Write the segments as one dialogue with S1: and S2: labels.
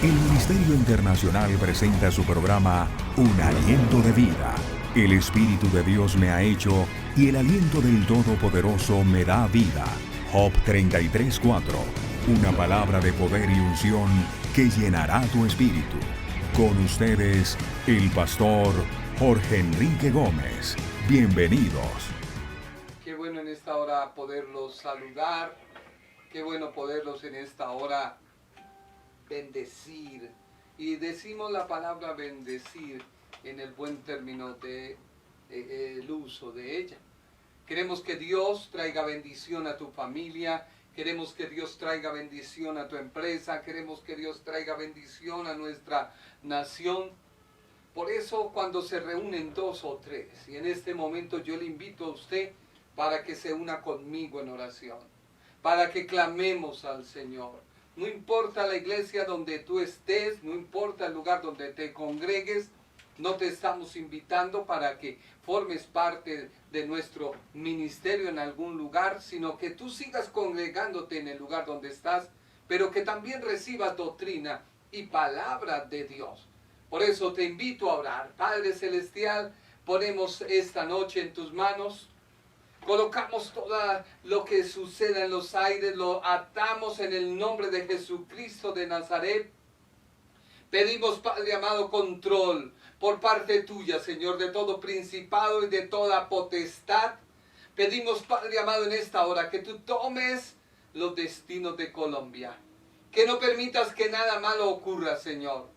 S1: El Ministerio Internacional presenta su programa Un Aliento de Vida. El Espíritu de Dios me ha hecho y el aliento del Todopoderoso me da vida. Job 33:4. Una palabra de poder y unción que llenará tu espíritu. Con ustedes, el pastor Jorge Enrique Gómez. Bienvenidos.
S2: Qué bueno en esta hora poderlos saludar. Qué bueno poderlos en esta hora bendecir. Y decimos la palabra bendecir en el buen término de el uso de ella. Queremos que Dios traiga bendición a tu familia. Queremos que Dios traiga bendición a tu empresa. Queremos que Dios traiga bendición a nuestra nación. Por eso cuando se reúnen dos o tres, y en este momento yo le invito a usted para que se una conmigo en oración, para que clamemos al Señor. No importa la iglesia donde tú estés, no importa el lugar donde te congregues, no te estamos invitando para que formes parte de nuestro ministerio en algún lugar, sino que tú sigas congregándote en el lugar donde estás, pero que también recibas doctrina y palabra de Dios. Por eso te invito a orar. Padre Celestial, ponemos esta noche en tus manos. Colocamos todo lo que suceda en los aires, lo atamos en el nombre de Jesucristo de Nazaret. Pedimos, Padre amado, control por parte tuya, Señor, de todo principado y de toda potestad. Pedimos, Padre amado, en esta hora que tú tomes los destinos de Colombia. Que no permitas que nada malo ocurra, Señor.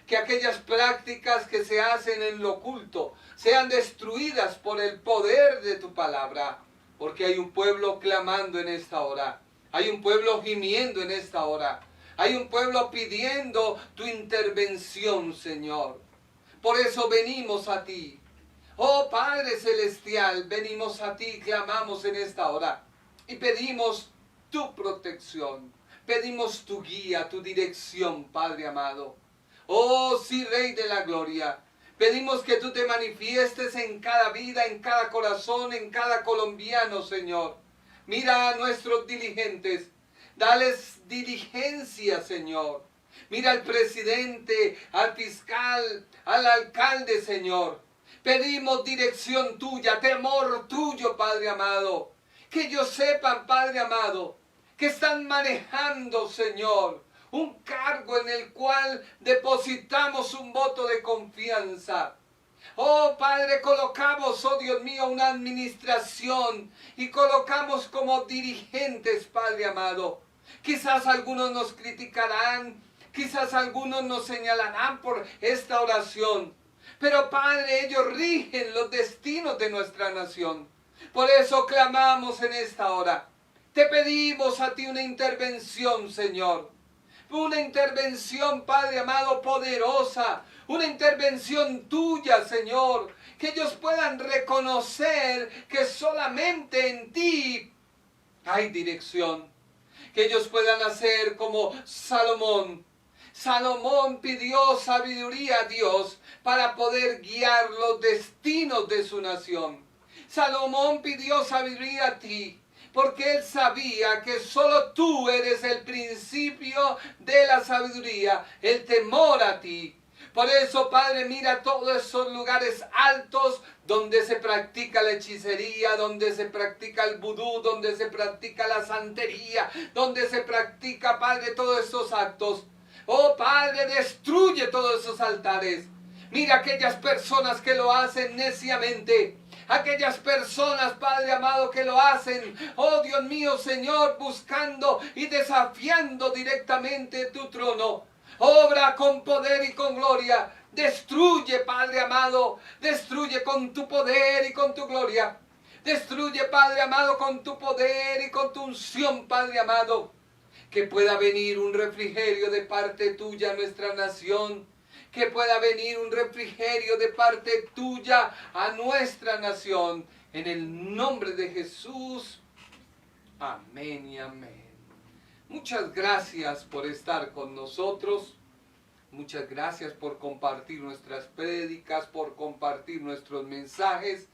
S2: Que aquellas prácticas que se hacen en lo oculto sean destruidas por el poder de tu palabra. Porque hay un pueblo clamando en esta hora. Hay un pueblo gimiendo en esta hora. Hay un pueblo pidiendo tu intervención, Señor. Por eso venimos a ti. Oh Padre Celestial, venimos a ti, clamamos en esta hora. Y pedimos tu protección. Pedimos tu guía, tu dirección, Padre amado. Oh, sí, Rey de la Gloria, pedimos que tú te manifiestes en cada vida, en cada corazón, en cada colombiano, Señor. Mira a nuestros dirigentes, dales diligencia, Señor. Mira al presidente, al fiscal, al alcalde, Señor. Pedimos dirección tuya, temor tuyo, Padre amado. Que ellos sepan, Padre amado, que están manejando, Señor, un cargo en el cual depositamos un voto de confianza. Oh Padre, colocamos, oh Dios mío, una administración y colocamos como dirigentes, Padre amado. Quizás algunos nos criticarán, quizás algunos nos señalarán por esta oración. Pero Padre, ellos rigen los destinos de nuestra nación. Por eso clamamos en esta hora. Te pedimos a ti una intervención, Señor. Una intervención, Padre amado, poderosa. Una intervención tuya, Señor. Que ellos puedan reconocer que solamente en ti hay dirección. Que ellos puedan hacer como Salomón. Salomón pidió sabiduría a Dios para poder guiar los destinos de su nación. Salomón pidió sabiduría a ti, porque él sabía que solo tú eres el principio de la sabiduría, el temor a ti. Por eso, Padre, mira todos esos lugares altos donde se practica la hechicería, donde se practica el vudú, donde se practica la santería, donde se practica, Padre, todos esos actos. Oh, Padre, destruye todos esos altares. Mira aquellas personas que lo hacen neciamente. Aquellas personas, Padre amado, que lo hacen, oh Dios mío, Señor, buscando y desafiando directamente tu trono. Obra con poder y con gloria. Destruye, Padre amado, destruye con tu poder y con tu gloria. Destruye, Padre amado, con tu poder y con tu unción, Padre amado. Que pueda venir un refrigerio de parte tuya a nuestra nación. Que pueda venir un refrigerio de parte tuya a nuestra nación. En el nombre de Jesús. Amén y amén. Muchas gracias por estar con nosotros. Muchas gracias por compartir nuestras prédicas, por compartir nuestros mensajes.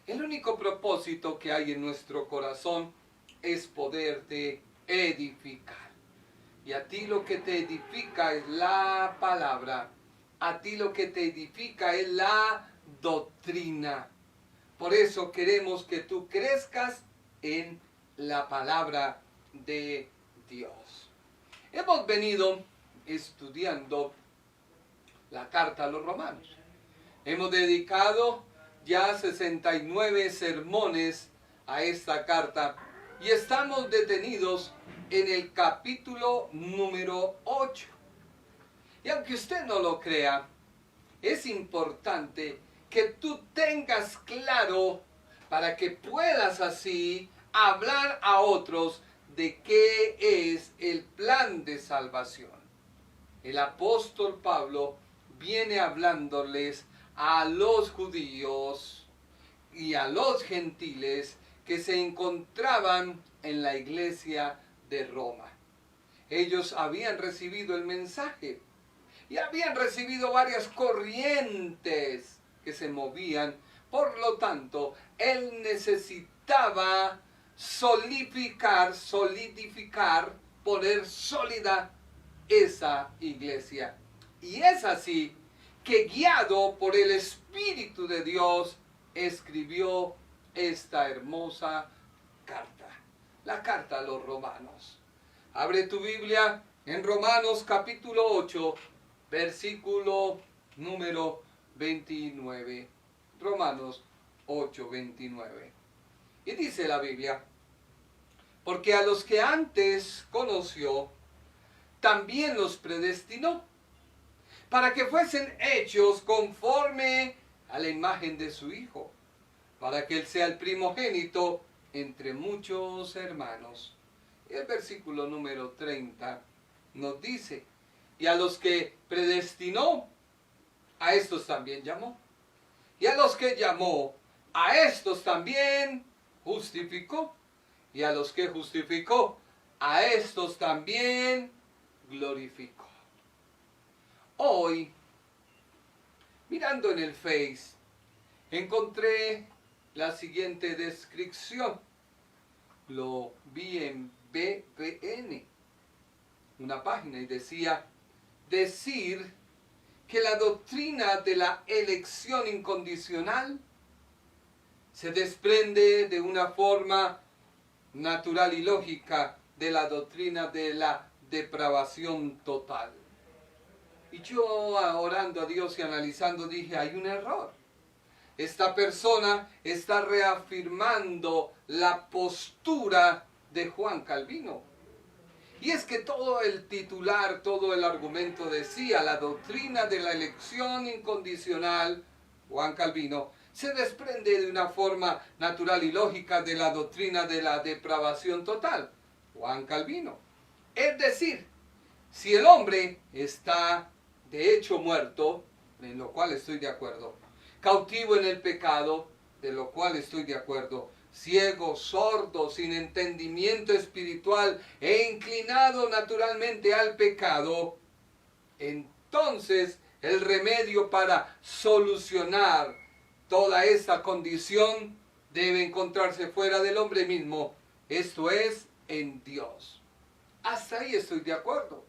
S2: El único propósito que hay en nuestro corazón es poderte edificar. Y a ti lo que te edifica es la palabra. A ti lo que te edifica es la doctrina. Por eso queremos que tú crezcas en la palabra de Dios. Hemos venido estudiando la carta a los romanos. Hemos dedicado ya 69 sermones a esta carta y estamos detenidos en el capítulo número 8. Y aunque usted no lo crea, es importante que tú tengas claro para que puedas así hablar a otros de qué es el plan de salvación. El apóstol Pablo viene hablándoles a los judíos y a los gentiles que se encontraban en la iglesia de Roma. Ellos habían recibido el mensaje y habían recibido varias corrientes que se movían. Por lo tanto, él necesitaba solidificar, poner sólida esa iglesia. Y es así que, guiado por el Espíritu de Dios, escribió esta hermosa carta, la carta a los romanos. Abre tu Biblia en Romanos capítulo 8, versículo número 29. Romanos 8, 29. Y dice la Biblia: porque a los que antes conoció, también los predestinó, para que fuesen hechos conforme a la imagen de su Hijo, para que Él sea el primogénito entre muchos hermanos. Y el versículo número 30 nos dice: y a los que predestinó, a estos también llamó. Y a los que llamó, a estos también justificó. Y a los que justificó, a estos también glorificó. Hoy, mirando en el Face, encontré la siguiente descripción. Lo vi en BBN, una página, y decía: decir que la doctrina de la elección incondicional se desprende de una forma natural y lógica de la doctrina de la depravación total. Y yo, orando a Dios y analizando, dije: hay un error. Esta persona está reafirmando la postura de Juan Calvino. Y es que todo el titular, todo el argumento decía: la doctrina de la elección incondicional, Juan Calvino, se desprende de una forma natural y lógica de la doctrina de la depravación total, Juan Calvino. Es decir, si el hombre está de hecho muerto, en lo cual estoy de acuerdo, cautivo en el pecado, de lo cual estoy de acuerdo, ciego, sordo, sin entendimiento espiritual e inclinado naturalmente al pecado, entonces el remedio para solucionar toda esta condición debe encontrarse fuera del hombre mismo, esto es, en Dios. Hasta ahí estoy de acuerdo.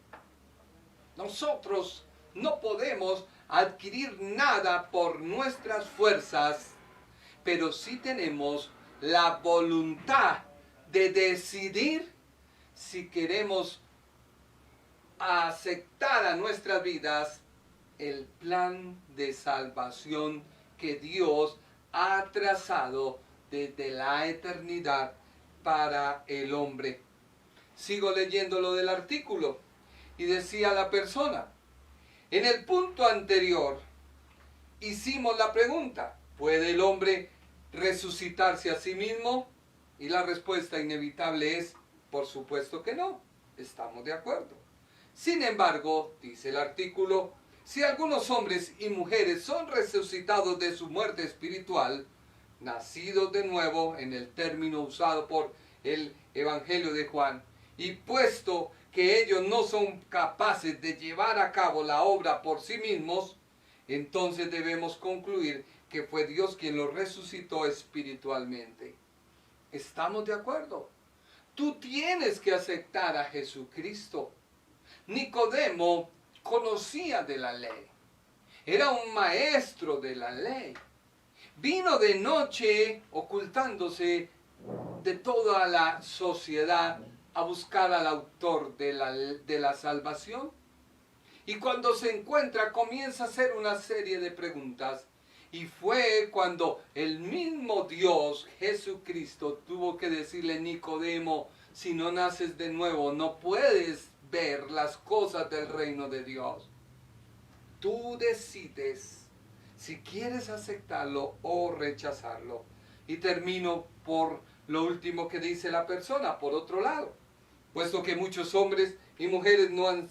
S2: Nosotros no podemos adquirir nada por nuestras fuerzas, pero sí tenemos la voluntad de decidir si queremos aceptar a nuestras vidas el plan de salvación que Dios ha trazado desde la eternidad para el hombre. Sigo leyendo lo del artículo y decía la persona: en el punto anterior hicimos la pregunta: ¿puede el hombre resucitarse a sí mismo? Y la respuesta inevitable es: por supuesto que no. Estamos de acuerdo. Sin embargo, dice el artículo, si algunos hombres y mujeres son resucitados de su muerte espiritual, nacidos de nuevo en el término usado por el Evangelio de Juan, y puesto que ellos no son capaces de llevar a cabo la obra por sí mismos, entonces debemos concluir que fue Dios quien los resucitó espiritualmente. ¿Estamos de acuerdo? Tú tienes que aceptar a Jesucristo. Nicodemo conocía de la ley. Era un maestro de la ley. Vino de noche ocultándose de toda la sociedad a buscar al autor de la salvación. Y cuando se encuentra comienza a hacer una serie de preguntas. Y fue cuando el mismo Dios, Jesucristo, tuvo que decirle: Nicodemo, si no naces de nuevo, no puedes ver las cosas del reino de Dios. Tú decides si quieres aceptarlo o rechazarlo. Y termino por lo último que dice la persona, por otro lado. Puesto que muchos hombres y mujeres no han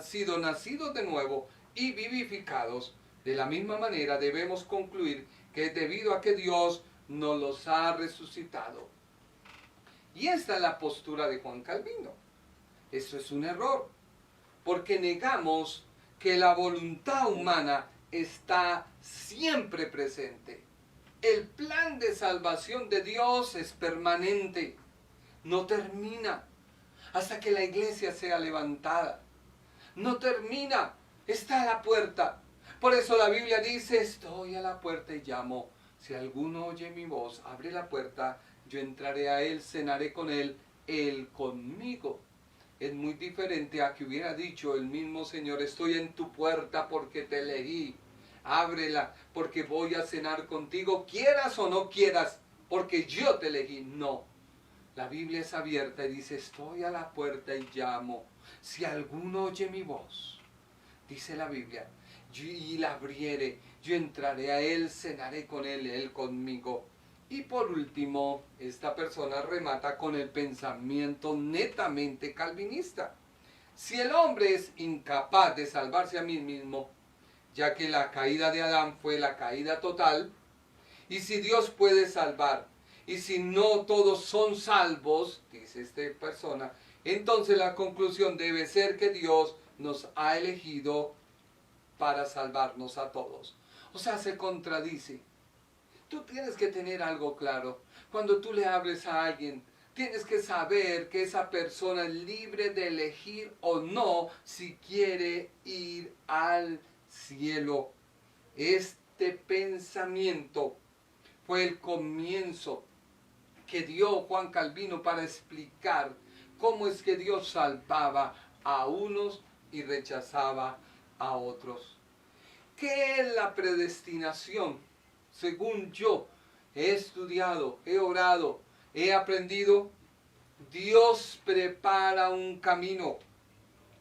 S2: sido nacidos de nuevo y vivificados, de la misma manera debemos concluir que es debido a que Dios nos los ha resucitado. Y esta es la postura de Juan Calvino. Eso es un error, porque negamos que la voluntad humana está siempre presente. El plan de salvación de Dios es permanente, no termina hasta que la iglesia sea levantada. No termina, está a la puerta. Por eso la Biblia dice: estoy a la puerta y llamo. Si alguno oye mi voz, abre la puerta, yo entraré a él, cenaré con él, él conmigo. Es muy diferente a que hubiera dicho el mismo Señor: estoy en tu puerta porque te elegí. Ábrela porque voy a cenar contigo, quieras o no quieras, porque yo te elegí. No. La Biblia es abierta y dice: estoy a la puerta y llamo. Si alguno oye mi voz, dice la Biblia, y la abriere, yo entraré a él, cenaré con él, él conmigo. Y por último, esta persona remata con el pensamiento netamente calvinista. Si el hombre es incapaz de salvarse a sí mismo, ya que la caída de Adán fue la caída total, y si Dios puede salvar, y si no todos son salvos, dice esta persona, entonces la conclusión debe ser que Dios nos ha elegido para salvarnos a todos. O sea, se contradice. Tú tienes que tener algo claro. Cuando tú le hables a alguien, tienes que saber que esa persona es libre de elegir o no si quiere ir al cielo. Este pensamiento fue el comienzo que dio Juan Calvino para explicar cómo es que Dios salvaba a unos y rechazaba a otros. ¿Qué es la predestinación? Según yo he estudiado, he orado, he aprendido, Dios prepara un camino,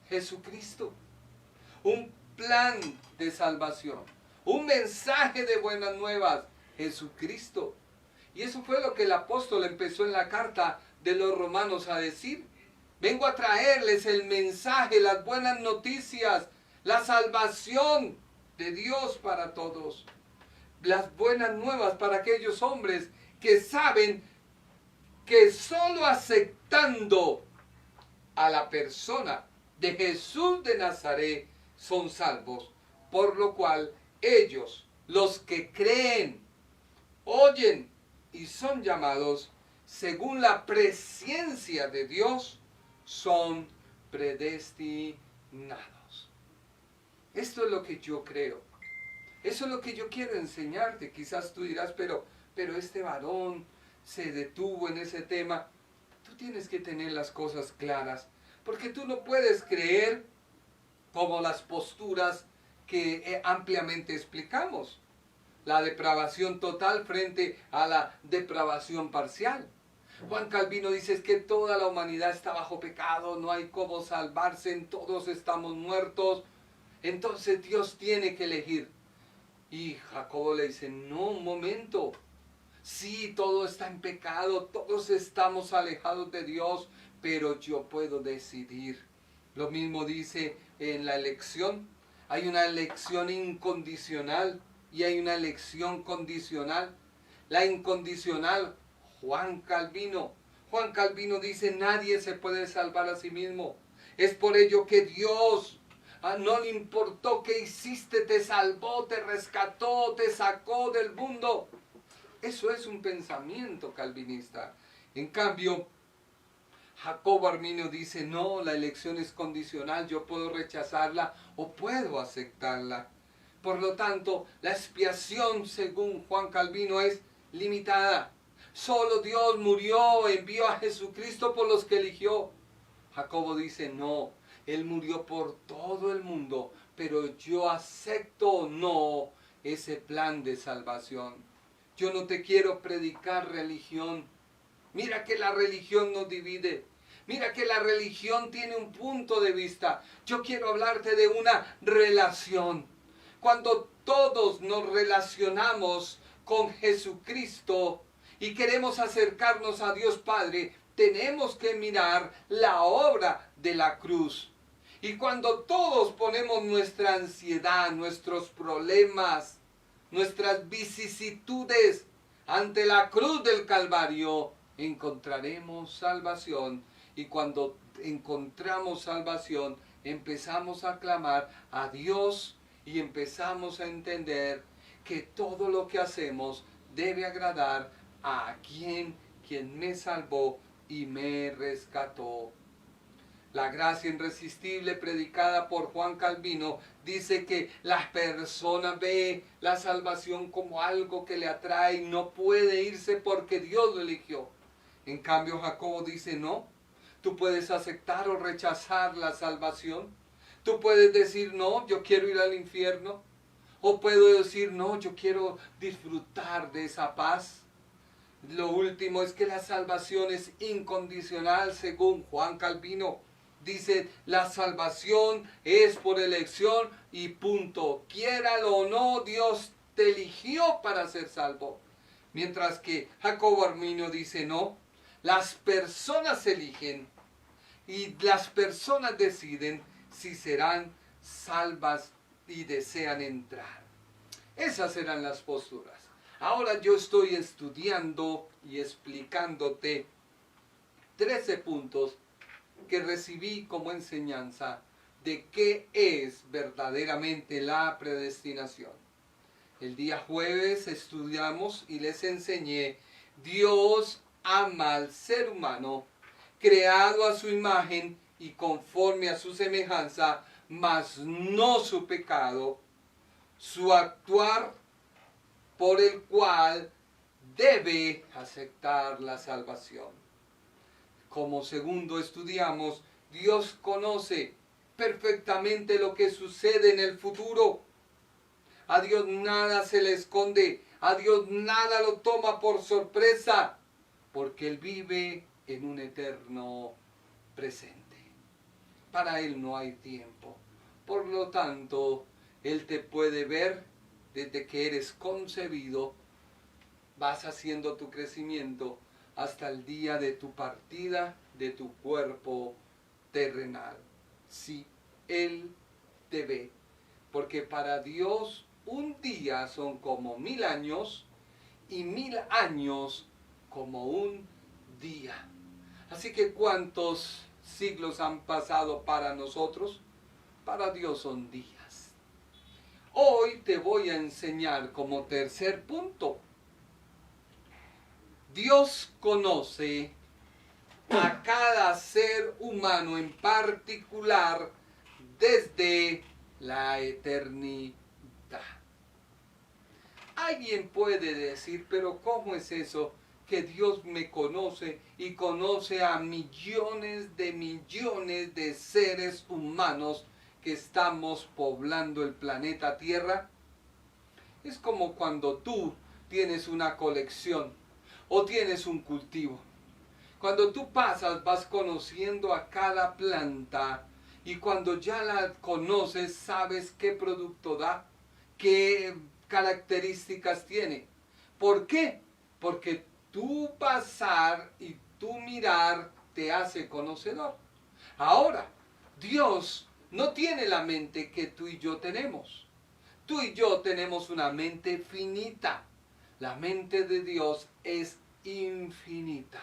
S2: Jesucristo, un plan de salvación, un mensaje de buenas nuevas, Jesucristo. Y eso fue lo que el apóstol empezó en la carta de los Romanos a decir. Vengo a traerles el mensaje, las buenas noticias, la salvación de Dios para todos. Las buenas nuevas para aquellos hombres que saben que solo aceptando a la persona de Jesús de Nazaret son salvos. Por lo cual ellos, los que creen, oyen y son llamados según la presciencia de Dios, son predestinados. Esto es lo que yo creo. Eso es lo que yo quiero enseñarte. Quizás tú dirás, pero este varón se detuvo en ese tema. Tú tienes que tener las cosas claras, porque tú no puedes creer como las posturas que ampliamente explicamos. La depravación total frente a la depravación parcial. Juan Calvino dice que toda la humanidad está bajo pecado, no hay cómo salvarse, todos estamos muertos. Entonces Dios tiene que elegir. Y Jacobo le dice, no, un momento. Sí, todo está en pecado, todos estamos alejados de Dios, pero yo puedo decidir. Lo mismo dice en la elección. Hay una elección incondicional y hay una elección condicional. La incondicional, Juan Calvino dice, nadie se puede salvar a sí mismo. Es por ello que Dios no le importó qué hiciste, te salvó, te rescató, te sacó del mundo. Eso es un pensamiento calvinista. En cambio, Jacobo Arminio dice, no, la elección es condicional, yo puedo rechazarla o puedo aceptarla. Por lo tanto, la expiación, según Juan Calvino, es limitada. Solo Dios murió, envió a Jesucristo por los que eligió. Jacobo dice, no, Él murió por todo el mundo, pero yo acepto o no ese plan de salvación. Yo no te quiero predicar religión. Mira que la religión nos divide. Mira que la religión tiene un punto de vista. Yo quiero hablarte de una relación. Cuando todos nos relacionamos con Jesucristo y queremos acercarnos a Dios Padre, tenemos que mirar la obra de la cruz. Y cuando todos ponemos nuestra ansiedad, nuestros problemas, nuestras vicisitudes ante la cruz del Calvario, encontraremos salvación. Y cuando encontramos salvación, empezamos a clamar a Dios y empezamos a entender que todo lo que hacemos debe agradar a quien me salvó y me rescató. La gracia irresistible predicada por Juan Calvino dice que la persona ve la salvación como algo que le atrae y no puede irse porque Dios lo eligió. En cambio, Jacobo dice, no, tú puedes aceptar o rechazar la salvación. Tú puedes decir, no, yo quiero ir al infierno. O puedo decir, no, yo quiero disfrutar de esa paz. Lo último es que la salvación es incondicional, según Juan Calvino. Dice, la salvación es por elección y punto. Quiéralo o no, Dios te eligió para ser salvo. Mientras que Jacobo Arminio dice, no, las personas eligen y las personas deciden si serán salvas y desean entrar. Esas serán las posturas. Ahora yo estoy estudiando y explicándote 13 puntos que recibí como enseñanza de qué es verdaderamente la predestinación. El día jueves estudiamos y les enseñé, Dios ama al ser humano, creado a su imagen y conforme a su semejanza, mas no su pecado, su actuar por el cual debe aceptar la salvación. Como segundo estudiamos, Dios conoce perfectamente lo que sucede en el futuro. A Dios nada se le esconde, a Dios nada lo toma por sorpresa, porque Él vive en un eterno presente. Para Él no hay tiempo. Por lo tanto, Él te puede ver desde que eres concebido, vas haciendo tu crecimiento hasta el día de tu partida de tu cuerpo terrenal. Sí, Él te ve, porque para Dios un día son como 1000 años y 1000 años como un día. Así que ¿cuántos siglos han pasado para nosotros? Para Dios son días. Hoy te voy a enseñar como tercer punto. Dios conoce a cada ser humano en particular desde la eternidad. Alguien puede decir, pero ¿cómo es eso que Dios me conoce y conoce a millones de seres humanos que estamos poblando el planeta Tierra? Es como cuando tú tienes una colección o tienes un cultivo. Cuando tú pasas, vas conociendo a cada planta y cuando ya la conoces, sabes qué producto da, qué características tiene. ¿Por qué? Porque tu pasar y tu mirar te hace conocedor. Ahora, Dios no tiene la mente que tú y yo tenemos. Tú y yo tenemos una mente finita. La mente de Dios es infinita.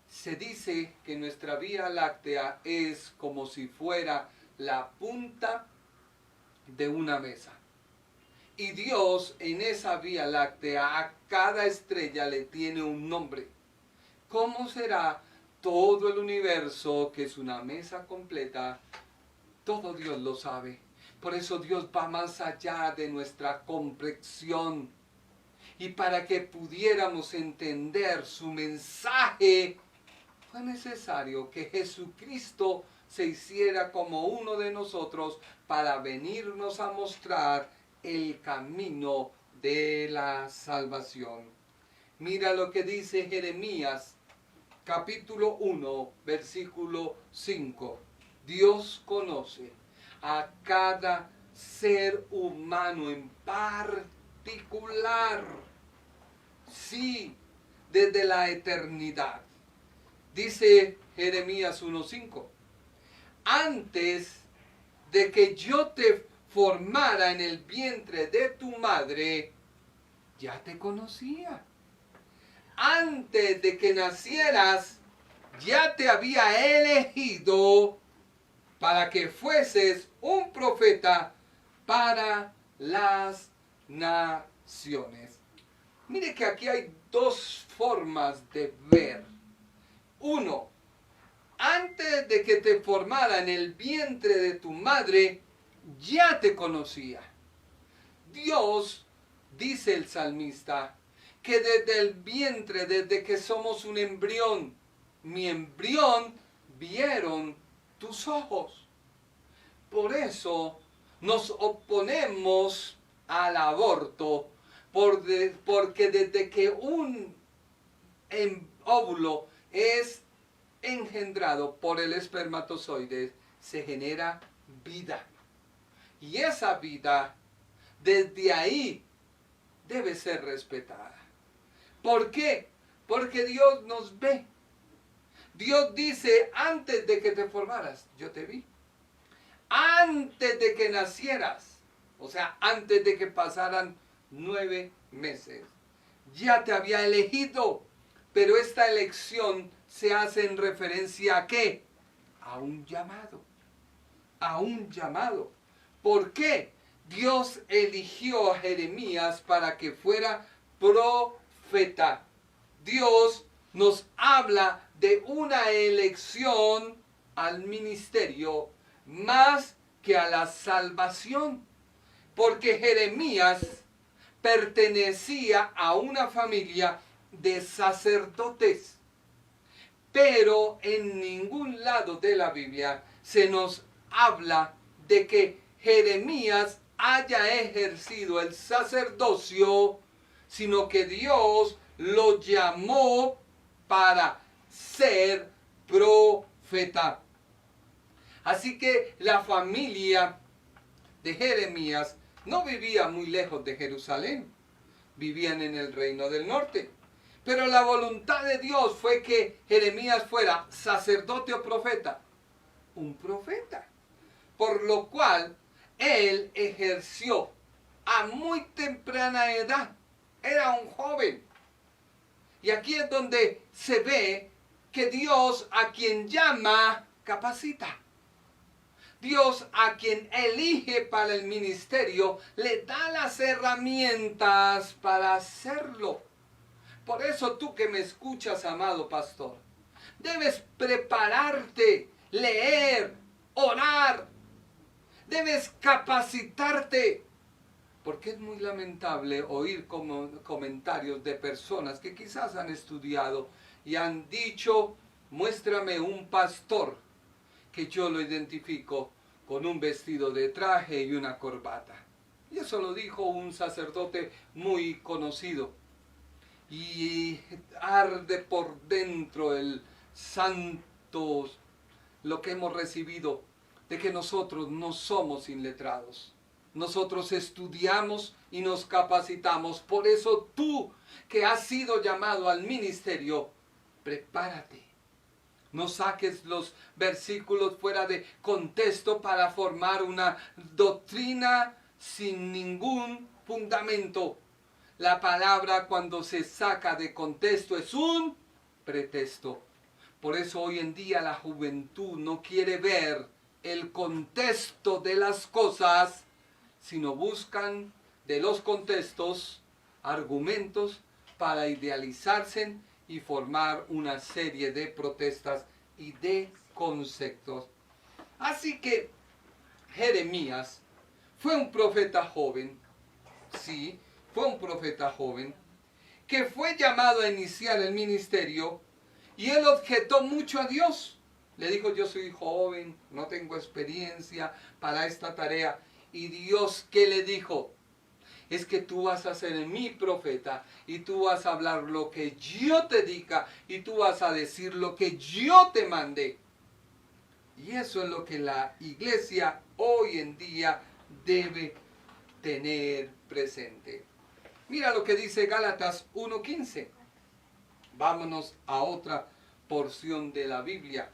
S2: Se dice que nuestra Vía Láctea es como si fuera la punta de una mesa. Y Dios en esa Vía Láctea a cada estrella le tiene un nombre. ¿Cómo será todo el universo, que es una mesa completa, todo Dios lo sabe. Por eso Dios va más allá de nuestra comprensión. Y para que pudiéramos entender su mensaje, fue necesario que Jesucristo se hiciera como uno de nosotros para venirnos a mostrar el camino de la salvación. Mira lo que dice Jeremías, capítulo 1, versículo 5. Dios conoce a cada ser humano en particular. Sí, desde la eternidad. Dice Jeremías 1:5. Antes de que yo te formara en el vientre de tu madre, ya te conocía. Antes de que nacieras, ya te había elegido para que fueses un profeta para las naciones. Mire que aquí hay dos formas de ver. Uno, antes de que te formara en el vientre de tu madre, ya te conocía. Dios, dice el salmista, que desde el vientre, desde que somos un embrión, mi embrión vieron tus ojos. Por eso nos oponemos al aborto, porque desde que un óvulo es engendrado por el espermatozoide, se genera vida. Y esa vida, desde ahí, debe ser respetada. ¿Por qué? Porque Dios nos ve. Dios dice, antes de que te formaras, yo te vi. Antes de que nacieras, o sea, antes de que pasaran 9 meses, ya te había elegido. Pero esta elección se hace en referencia ¿a qué? A un llamado. A un llamado. ¿Por qué? Dios eligió a Jeremías para que fuera profeta. Dios nos habla de una elección al ministerio más que a la salvación. Porque Jeremías pertenecía a una familia de sacerdotes. Pero en ningún lado de la Biblia se nos habla de que Jeremías haya ejercido el sacerdocio, sino que Dios lo llamó para ser profeta. Así que la familia de Jeremías no vivía muy lejos de Jerusalén, vivían en el reino del norte. Pero la voluntad de Dios fue que Jeremías fuera sacerdote o profeta, un profeta. Por lo cual él ejerció a muy temprana edad, era un joven. Y aquí es donde se ve que Dios a quien llama, capacita. Dios a quien elige para el ministerio, le da las herramientas para hacerlo. Por eso tú que me escuchas, amado pastor, debes prepararte, leer, orar. Debes capacitarte. Porque es muy lamentable oír comentarios de personas que quizás han estudiado y han dicho, muéstrame un pastor que yo lo identifico con un vestido de traje y una corbata. Y eso lo dijo un sacerdote muy conocido. Y arde por dentro el santo, lo que hemos recibido, de que nosotros no somos iletrados. Nosotros estudiamos y nos capacitamos. Por eso tú, que has sido llamado al ministerio, prepárate. No saques los versículos fuera de contexto para formar una doctrina sin ningún fundamento. La palabra, cuando se saca de contexto, es un pretexto. Por eso hoy en día la juventud no quiere ver el contexto de las cosas, sino buscan de los contextos argumentos para idealizarse y formar una serie de protestas y de conceptos. Así que Jeremías fue un profeta joven, sí, fue un profeta joven, que fue llamado a iniciar el ministerio y él objetó mucho a Dios. Le dijo, yo soy joven, no tengo experiencia para esta tarea. Y Dios, ¿qué le dijo? Es que tú vas a ser mi profeta y tú vas a hablar lo que yo te diga y tú vas a decir lo que yo te mandé. Y eso es lo que la iglesia hoy en día debe tener presente. Mira lo que dice Gálatas 1:15. Vámonos a otra porción de la Biblia.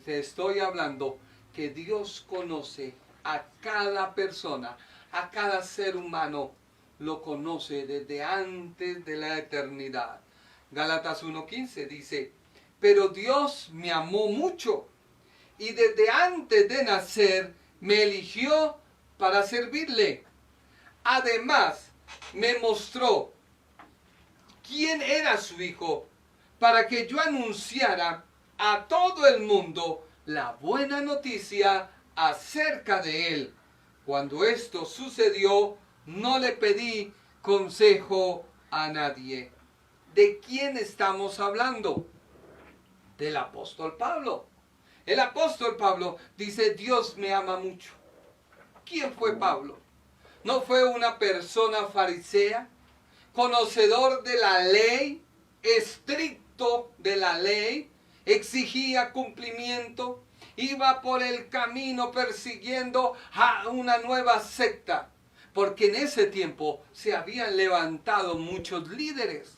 S2: Te estoy hablando que Dios conoce a cada persona, a cada ser humano, lo conoce desde antes de la eternidad. Gálatas 1:15 dice, pero Dios me amó mucho y desde antes de nacer me eligió para servirle. Además, me mostró quién era su Hijo para que yo anunciara a todo el mundo la buena noticia acerca de él. Cuando esto sucedió, no le pedí consejo a nadie. ¿De quién estamos hablando? Del apóstol Pablo. El apóstol Pablo dice, Dios me ama mucho. ¿Quién fue Pablo? ¿No fue una persona farisea, conocedor de la ley, estricto de la ley, exigía cumplimiento, iba por el camino persiguiendo a una nueva secta? Porque en ese tiempo se habían levantado muchos líderes.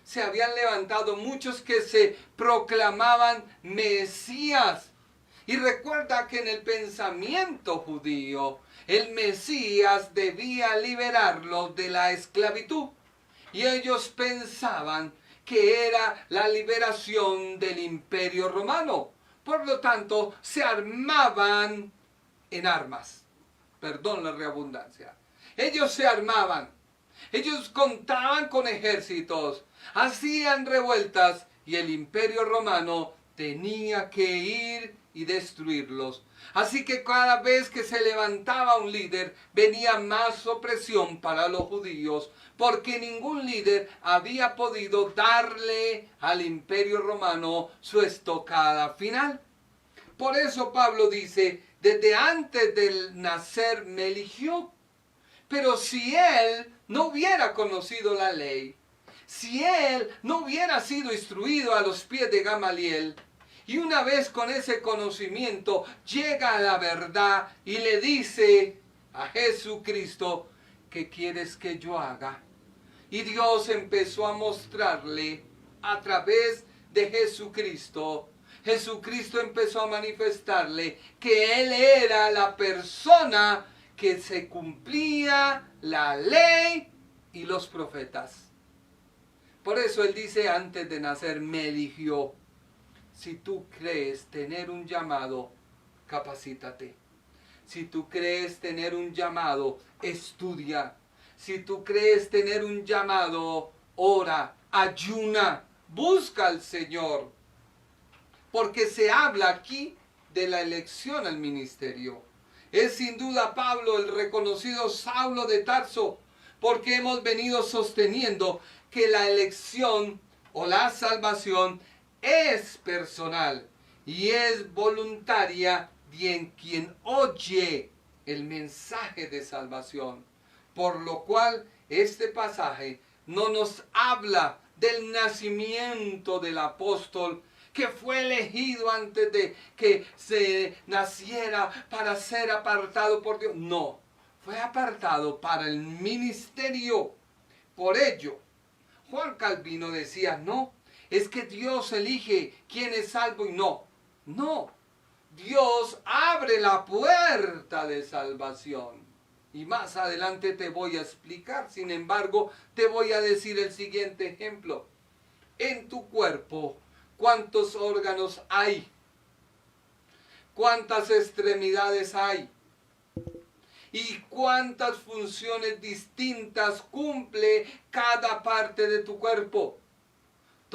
S2: Se habían levantado muchos que se proclamaban Mesías. Y recuerda que en el pensamiento judío, el Mesías debía liberarlos de la esclavitud. Y ellos pensaban que era la liberación del Imperio Romano. Por lo tanto, se armaban en armas. Perdón la redundancia. Ellos se armaban. Ellos contaban con ejércitos. Hacían revueltas y el Imperio Romano tenía que ir y destruirlos. Así que cada vez que se levantaba un líder, venía más opresión para los judíos, porque ningún líder había podido darle al Imperio Romano su estocada final. Por eso Pablo dice, desde antes del nacer me eligió. Pero si él no hubiera conocido la ley, si él no hubiera sido instruido a los pies de Gamaliel, y una vez con ese conocimiento llega a la verdad y le dice a Jesucristo, ¿qué quieres que yo haga? Y Dios empezó a mostrarle a través de Jesucristo. Jesucristo empezó a manifestarle que Él era la persona que se cumplía la ley y los profetas. Por eso Él dice, antes de nacer me eligió. Si tú crees tener un llamado, capacítate. Si tú crees tener un llamado, estudia. Si tú crees tener un llamado, ora, ayuna, busca al Señor. Porque se habla aquí de la elección al ministerio. Es sin duda Pablo, el reconocido Saulo de Tarso, porque hemos venido sosteniendo que la elección o la salvación es personal y es voluntaria de en quien oye el mensaje de salvación. Por lo cual este pasaje no nos habla del nacimiento del apóstol que fue elegido antes de que se naciera para ser apartado por Dios. No, fue apartado para el ministerio. Por ello, Juan Calvino decía, no, es que Dios elige quién es salvo y no. No, Dios abre la puerta de salvación. Y más adelante te voy a explicar. Sin embargo, te voy a decir el siguiente ejemplo. En tu cuerpo, ¿cuántos órganos hay? ¿Cuántas extremidades hay? ¿Y cuántas funciones distintas cumple cada parte de tu cuerpo?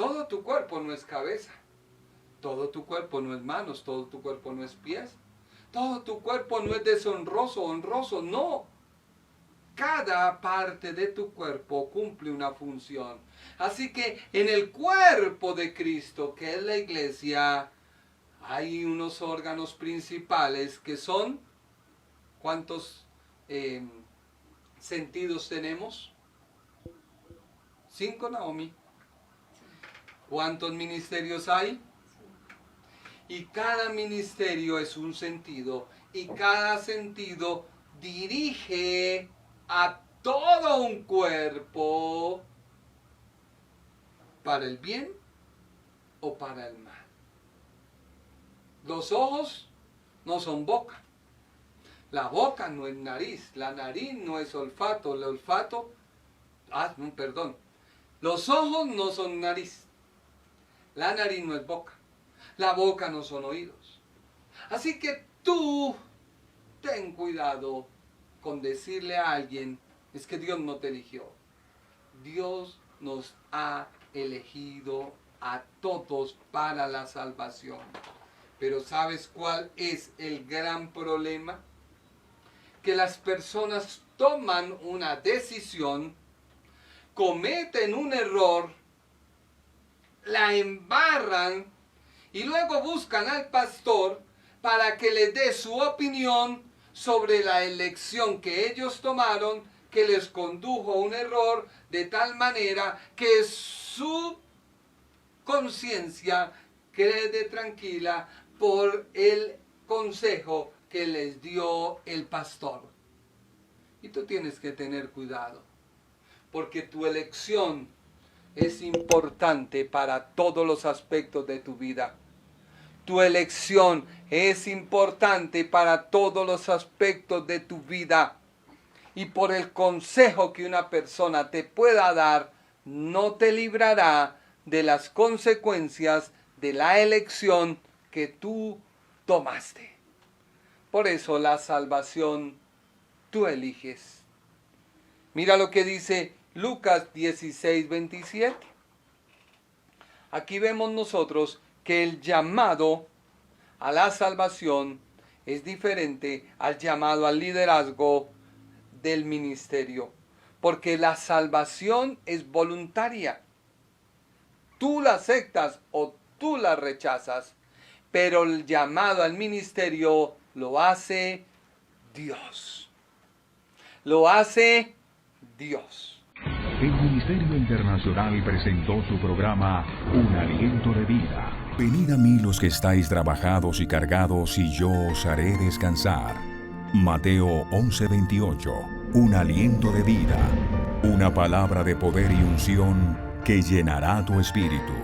S2: Todo tu cuerpo no es cabeza. Todo tu cuerpo no es manos. Todo tu cuerpo no es pies. Todo tu cuerpo no es deshonroso, honroso. No. Cada parte de tu cuerpo cumple una función. Así que en el cuerpo de Cristo, que es la iglesia, hay unos órganos principales que son, ¿cuántos sentidos tenemos? 5, Naomi. ¿Cuántos ministerios hay? Y cada ministerio es un sentido, y cada sentido dirige a todo un cuerpo para el bien o para el mal. Los ojos no son boca. La boca no es nariz. La nariz no es olfato. El olfato... perdón. Los ojos no son nariz. La nariz no es boca. La boca no son oídos. Así que tú ten cuidado con decirle a alguien, es que Dios no te eligió. Dios nos ha elegido a todos para la salvación. Pero ¿sabes cuál es el gran problema? Que las personas toman una decisión, cometen un error, la embarran y luego buscan al pastor para que les dé su opinión sobre la elección que ellos tomaron, que les condujo a un error de tal manera que su conciencia quede tranquila por el consejo que les dio el pastor. Y tú tienes que tener cuidado, porque tu elección es importante para todos los aspectos de tu vida. Tu elección es importante para todos los aspectos de tu vida. Y por el consejo que una persona te pueda dar, no te librará de las consecuencias de la elección que tú tomaste. Por eso la salvación tú eliges. Mira lo que dice Lucas 16:27. Aquí vemos nosotros que el llamado a la salvación es diferente al llamado al liderazgo del ministerio, porque la salvación es voluntaria. Tú la aceptas o tú la rechazas, pero el llamado al ministerio lo hace Dios. Lo hace Dios.
S1: El Ministerio Internacional presentó su programa Un Aliento de Vida. Venid a mí los que estáis trabajados y cargados, y yo os haré descansar. Mateo 11:28. Un aliento de vida. Una palabra de poder y unción que llenará tu espíritu.